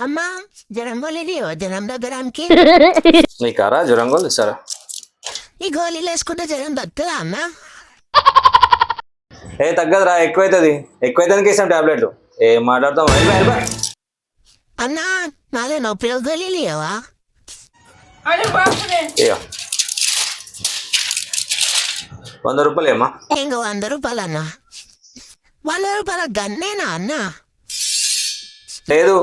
అమ్మా జ్వరం గోళీలు జ్వరం దగ్గరానికి నీకారా జ్వరం గోళీలు ఇస్తారా? ఈ గోళీలు వేసుకుంటే జ్వరం తగ్గుతుందా అమ్మా? తగ్గదురా, ఎక్కువైతుంది ఇస్తాం టాబ్లెట్లు. ఏం మాట్లాడతాం? అన్నా నాదే నొప్పి గోళీలు ఇవ్వవా? ఇయ్యో 100 రూపాయలు ఏమ్మా? ఇంకో 100 రూపాయలు అన్నా. 100 రూపాయల గన్నేనా అన్నా? లేదు,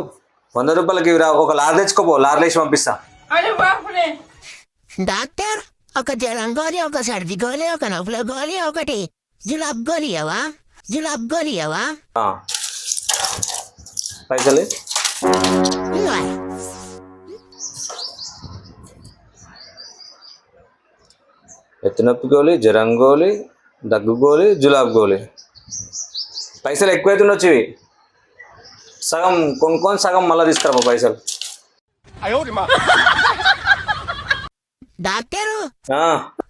100 రూపాయలకి ఒక లారీ తెచ్చుకోపో, లారీలో వేసి పంపిస్తా. డాక్టర్ ఒక జ్వరం గోళీ, ఒక సర్ది గోళీ, ఒక నొప్పుల గోళీ, ఒకటి జులాబ్ గోళీ ఇవ్వవా? జులాబ్ గోళీ ఇవ్వవా? పైసలు ఇవ్వ. ఎత్తునొప్పి గోళీ, జ్వరం గోళీ, దగ్గు గోళీ, జులాబ్ గోళీ. పైసలు ఎక్కువైతుండొచ్చు. ఇవి సగం కొనుక్కొని సగం మళ్ళీ తీసుకురా పైసలు. డాక్టరు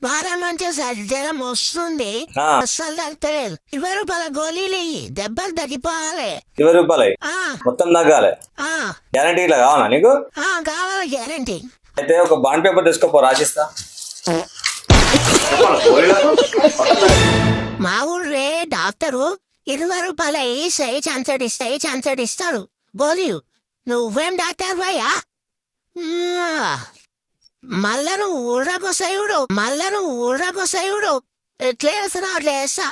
వారం నుంచి జ్వరం వస్తుంది, అస్సలు తగ్గలేదు. 20 రూపాయల గోళీలు ఇయ్యి, దెబ్బలు తగ్గిపోవాలి. 20 రూపాయలు మొత్తం తగ్గాలి. గ్యారంటీ ఇట్లా కావాలా నీకు? కావాలి గ్యారంటీ. అయితే ఒక బాండ్ పేపర్ తీసుకోపో, రాసిస్తా. మా ఊళ్ళే డాక్టరు 20 రూపాయల సై చంచడిస్తాడు గోళీలు. నువ్వేం డాక్టర్ భయ్యా? మళ్ళా నువ్వు ఊళ్ళకొసయుడు ఎట్లా వేస్తున్నావు అట్లా వేస్తా.